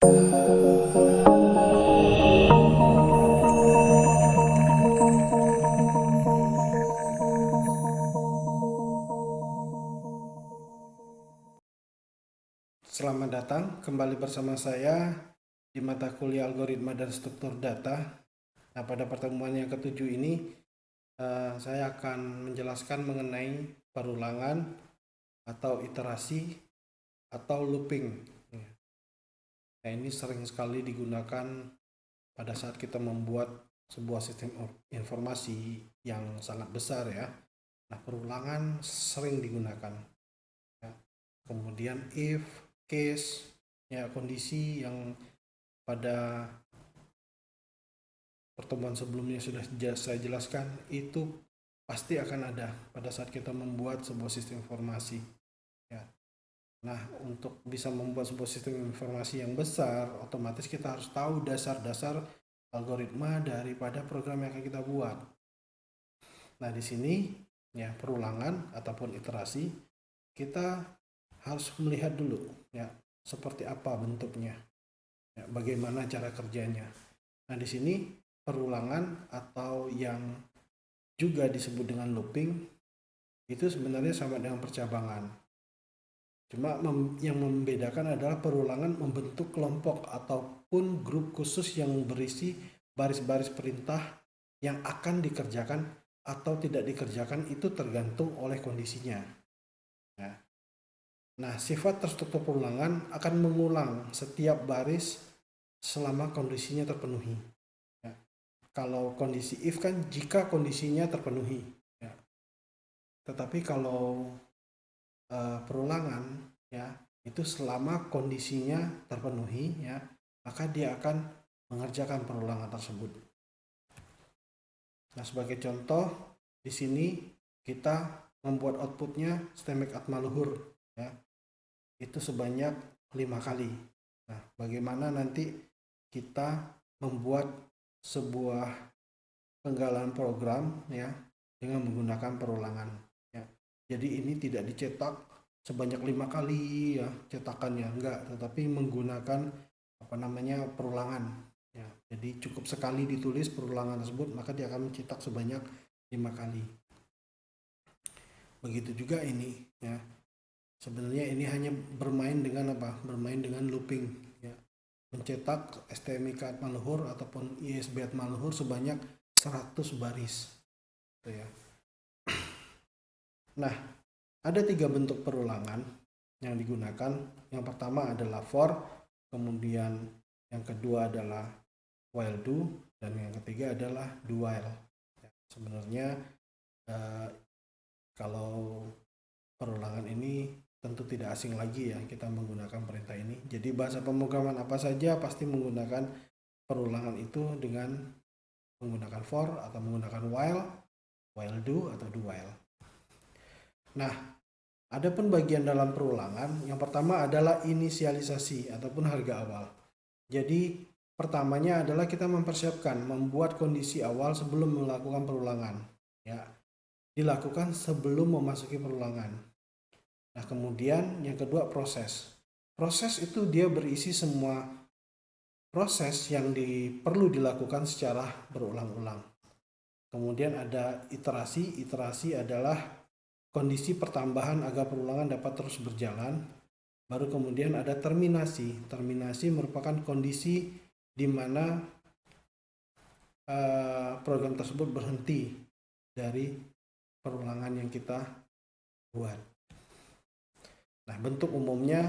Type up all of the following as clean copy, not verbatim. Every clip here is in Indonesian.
Selamat datang kembali bersama saya di mata kuliah Algoritma dan Struktur Data. Nah, pada pertemuan yang ketujuh ini, saya akan menjelaskan mengenai perulangan atau iterasi atau looping. Nah, ini sering sekali digunakan pada saat kita membuat sebuah sistem informasi yang sangat besar ya. Nah, perulangan sering digunakan. Ya. Kemudian if, case, ya kondisi yang pada pertemuan sebelumnya sudah saya jelaskan, itu pasti akan ada pada saat kita membuat sebuah sistem informasi. Ya. Nah, untuk bisa membuat sebuah sistem informasi yang besar, otomatis kita harus tahu dasar-dasar algoritma daripada program yang akan kita buat. Nah, di sini ya perulangan ataupun iterasi, kita harus melihat dulu ya seperti apa bentuknya, ya, bagaimana cara kerjanya. Nah, di sini perulangan atau yang juga disebut dengan looping itu sebenarnya sama dengan percabangan. Cuma yang membedakan adalah perulangan membentuk kelompok ataupun grup khusus yang berisi baris-baris perintah yang akan dikerjakan atau tidak dikerjakan itu tergantung oleh kondisinya. Ya. Nah, sifat terstruktur perulangan akan mengulang setiap baris selama kondisinya terpenuhi. Ya. Kalau kondisi if kan jika kondisinya terpenuhi. Ya. Tetapi kalau perulangan ya itu selama kondisinya terpenuhi ya maka dia akan mengerjakan perulangan tersebut. Nah, sebagai contoh di sini kita membuat outputnya stemek atmaluhur ya itu sebanyak 5 kali. Nah, bagaimana nanti kita membuat sebuah penggalan program ya dengan menggunakan perulangan ya. Jadi ini tidak dicetak sebanyak 5 kali ya cetakannya enggak, tetapi menggunakan perulangan ya. Jadi cukup sekali ditulis perulangan tersebut maka dia akan mencetak sebanyak 5 kali. Begitu juga ini ya. Sebenarnya ini hanya bermain dengan bermain dengan looping ya. Mencetak STMIK atmaluhur ataupun ISB atmaluhur sebanyak 100 baris gitu ya. Nah, ada 3 bentuk perulangan yang digunakan. Yang pertama adalah for, kemudian yang kedua adalah while do, dan yang ketiga adalah do while. Sebenarnya kalau perulangan ini tentu tidak asing lagi ya kita menggunakan perintah ini. Jadi bahasa pemrograman apa saja pasti menggunakan perulangan itu dengan menggunakan for atau menggunakan while do atau do while. Nah, adapun bagian dalam perulangan, yang pertama adalah inisialisasi ataupun harga awal. Jadi, pertamanya adalah kita mempersiapkan, membuat kondisi awal sebelum melakukan perulangan. Ya, dilakukan sebelum memasuki perulangan. Nah, kemudian yang kedua proses. Proses itu dia berisi semua proses yang perlu dilakukan secara berulang-ulang. Kemudian ada iterasi. Iterasi adalah kondisi pertambahan agar perulangan dapat terus berjalan. Baru kemudian ada terminasi. Terminasi merupakan kondisi di mana program tersebut berhenti dari perulangan yang kita buat. Nah, bentuk umumnya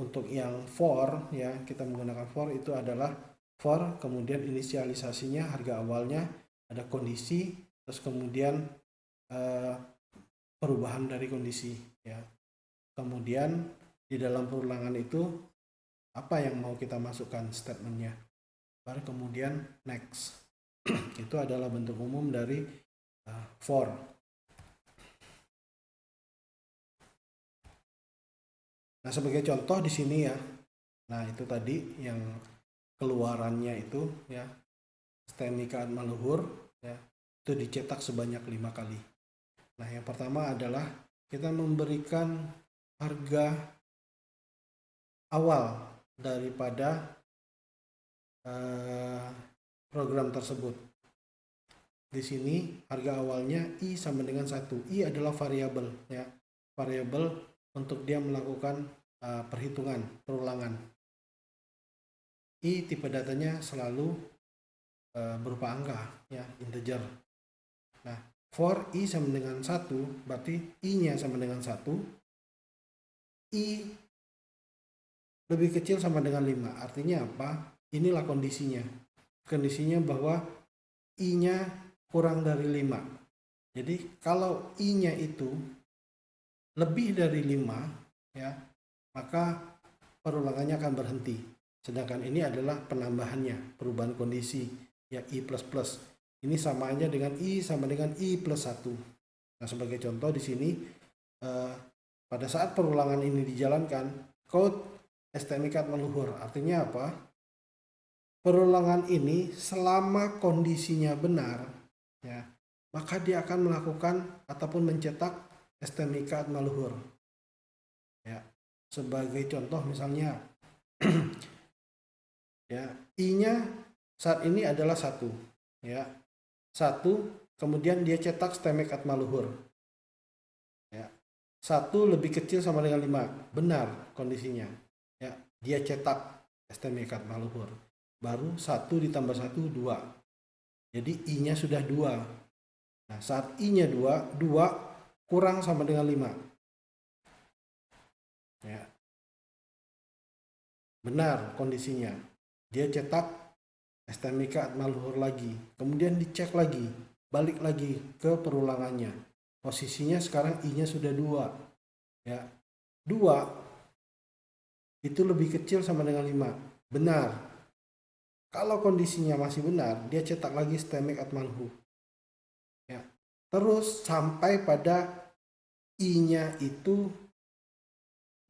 untuk yang for ya kita menggunakan for itu adalah for, kemudian inisialisasinya harga awalnya, ada kondisi, terus kemudian perubahan dari kondisi ya. Kemudian di dalam perulangan itu apa yang mau kita masukkan statementnya, baru kemudian next. Itu adalah bentuk umum dari for. Nah, sebagai contoh di sini ya. Nah, itu tadi yang keluarannya itu ya STMIK atmaluhur ya itu dicetak sebanyak 5 kali. Nah, yang pertama adalah kita memberikan harga awal daripada program tersebut. Di sini harga awalnya I sama dengan 1. I adalah variabel, ya. Variabel untuk dia melakukan perhitungan, perulangan. I tipe datanya selalu berupa angka, ya, integer. Nah, for I sama dengan 1, berarti I-nya sama dengan 1. I lebih kecil sama dengan 5. Artinya apa? Inilah kondisinya. Kondisinya bahwa I-nya kurang dari 5. Jadi kalau I-nya itu lebih dari 5, ya, maka perulangannya akan berhenti. Sedangkan ini adalah penambahannya, perubahan kondisi, ya, I++. Ini sama aja dengan I sama dengan I plus 1. Nah, sebagai contoh di sini, pada saat perulangan ini dijalankan, code STMicad meluhur. Artinya apa? Perulangan ini selama kondisinya benar, ya, maka dia akan melakukan ataupun mencetak STMicad meluhur. Ya, sebagai contoh misalnya, ya, I-nya saat ini adalah 1, ya. 1, kemudian dia cetak STMicad meluhur. Ya. 1 lebih kecil sama dengan 5. Benar kondisinya. Ya, dia cetak STMicad meluhur. Baru 1 ditambah 1, 2. Jadi I-nya sudah 2. Nah, saat I-nya 2 kurang sama dengan 5. Ya. Benar kondisinya. Dia cetak STMicad meluhur lagi. Kemudian dicek lagi. Balik lagi ke perulangannya. Posisinya sekarang I-nya sudah 2. Ya. 2 itu lebih kecil sama dengan 5. Benar. Kalau kondisinya masih benar, dia cetak lagi STMicad meluhur. Ya. Terus sampai pada I-nya itu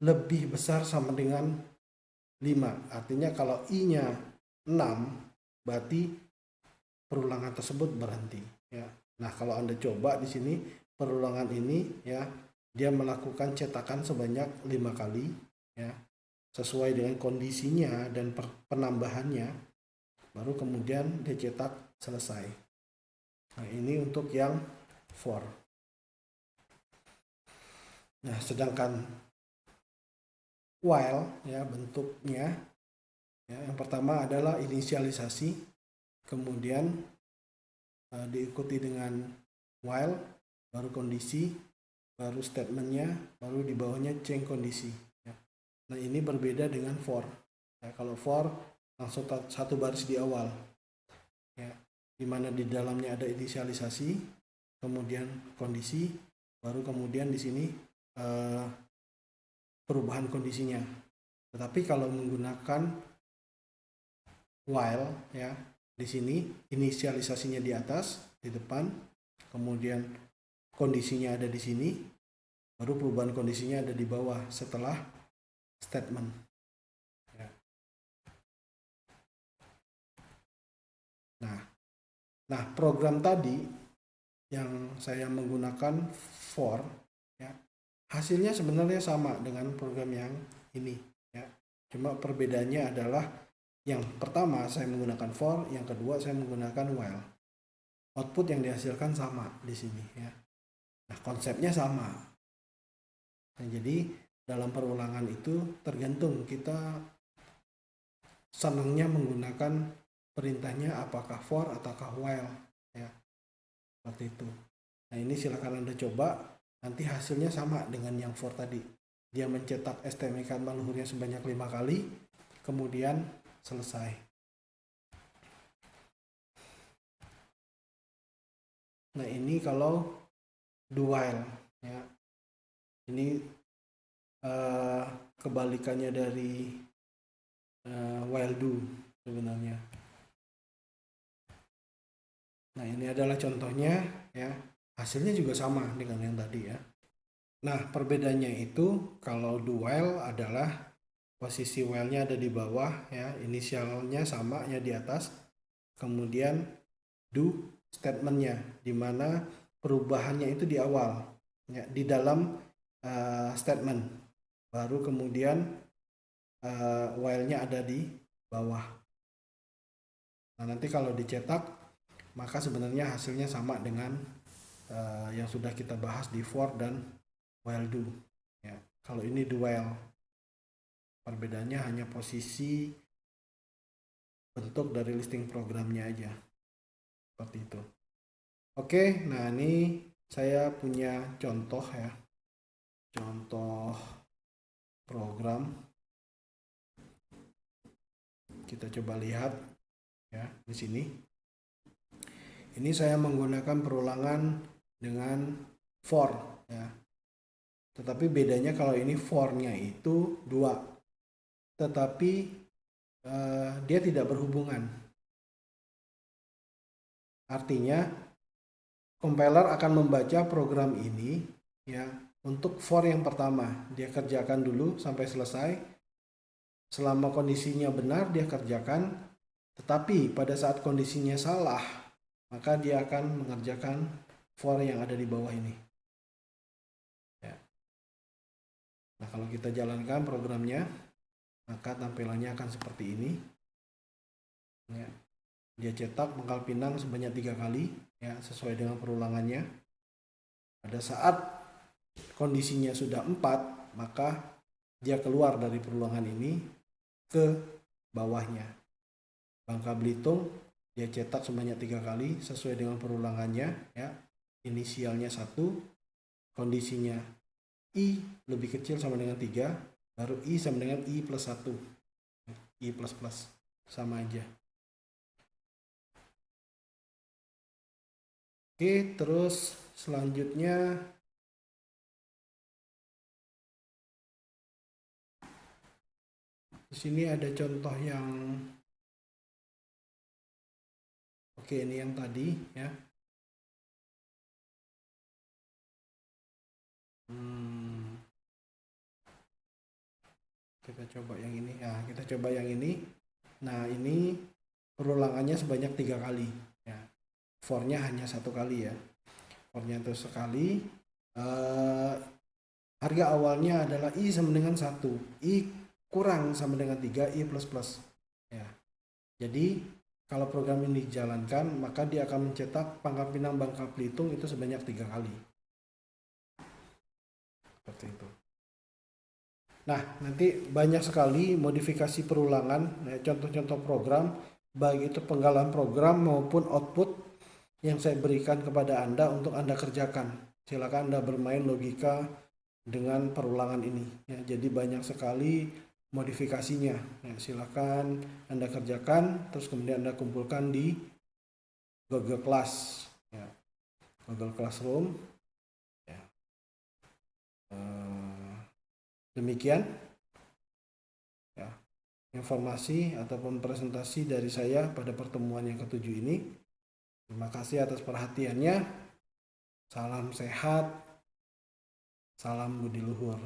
lebih besar sama dengan 5. Artinya kalau I-nya 6, berarti perulangan tersebut berhenti, ya. Nah, kalau Anda coba di sini perulangan ini, ya, dia melakukan cetakan sebanyak 5 kali, ya, sesuai dengan kondisinya dan penambahannya, baru kemudian dia cetak selesai. Nah, ini untuk yang for. Nah, sedangkan while, ya, bentuknya, ya, yang pertama adalah inisialisasi, kemudian diikuti dengan while, baru kondisi, baru statementnya, baru di bawahnya change kondisi, ya. Nah, ini berbeda dengan for, ya. Kalau for langsung satu baris di awal, ya, dimana di dalamnya ada inisialisasi, kemudian kondisi, baru kemudian di sini perubahan kondisinya. Tetapi kalau menggunakan while, ya, di sini inisialisasinya di atas, di depan, kemudian kondisinya ada di sini, baru perubahan kondisinya ada di bawah setelah statement. Ya. Nah, program tadi yang saya menggunakan for, ya, hasilnya sebenarnya sama dengan program yang ini, ya. Cuma perbedaannya adalah yang pertama saya menggunakan for, yang kedua saya menggunakan while. Output yang dihasilkan sama di sini, ya. Nah, konsepnya sama. Nah, jadi dalam perulangan itu tergantung kita senangnya menggunakan perintahnya apakah for ataukah while, ya, seperti itu. Nah, ini silakan Anda coba, nanti hasilnya sama dengan yang for tadi. Dia mencetak STMicad meluhurnya sebanyak 5 kali, kemudian selesai. Nah, ini kalau do while, ya. Ini kebalikannya dari while do sebenarnya. Nah, ini adalah contohnya, ya. Hasilnya juga sama dengan yang tadi, ya. Nah, perbedaannya itu kalau do while adalah posisi while-nya ada di bawah, ya, inisialnya sama ya di atas. Kemudian do statement-nya, di mana perubahannya itu di awal, ya, di dalam statement. Baru kemudian while-nya ada di bawah. Nah, nanti kalau dicetak maka sebenarnya hasilnya sama dengan yang sudah kita bahas di for dan while do. Ya, kalau ini do while, perbedaannya hanya posisi bentuk dari listing programnya aja, seperti itu. Oke, nah ini saya punya contoh ya, contoh program. Kita coba lihat ya di sini. Ini saya menggunakan perulangan dengan for ya. Tetapi bedanya kalau ini for-nya itu 2. Tetapi dia tidak berhubungan. Artinya compiler akan membaca program ini ya untuk for yang pertama. Dia kerjakan dulu sampai selesai. Selama kondisinya benar dia kerjakan, tetapi pada saat kondisinya salah, maka dia akan mengerjakan for yang ada di bawah ini. Ya. Nah, kalau kita jalankan programnya, maka tampilannya akan seperti ini. Ya. Dia cetak pangkal pinang sebanyak 3 kali, ya, sesuai dengan perulangannya. Pada saat kondisinya sudah 4, maka dia keluar dari perulangan ini ke bawahnya. Bangka Belitung dia cetak sebanyak 3 kali sesuai dengan perulangannya ya. Inisialnya 1, kondisinya I lebih kecil sama dengan 3, baru I sama dengan I plus 1. I plus plus sama aja. Oke, terus selanjutnya di sini ada contoh yang oke, ini yang tadi ya. Kita coba yang ini. Ya, kita coba yang ini. Nah, ini perulangannya sebanyak 3 kali ya. For-nya hanya 1 kali ya. For-nya itu sekali. Harga awalnya adalah I sama dengan 1. I kurang sama dengan 3, I plus plus. Ya. Jadi kalau program ini dijalankan, maka dia akan mencetak Pangkal Pinang Bangka Belitung itu sebanyak 3 kali. Seperti itu. Nah, nanti banyak sekali modifikasi perulangan, contoh-contoh program, baik itu penggalan program maupun output yang saya berikan kepada Anda untuk Anda kerjakan. Silakan Anda bermain logika dengan perulangan ini. Ya, jadi banyak sekali modifikasinya. Ya, silakan Anda kerjakan, terus kemudian Anda kumpulkan di Google Class, ya. Google Classroom. Ya. Demikian ya, informasi ataupun presentasi dari saya pada pertemuan yang ke-7 ini. Terima kasih atas perhatiannya. Salam sehat, salam budi luhur.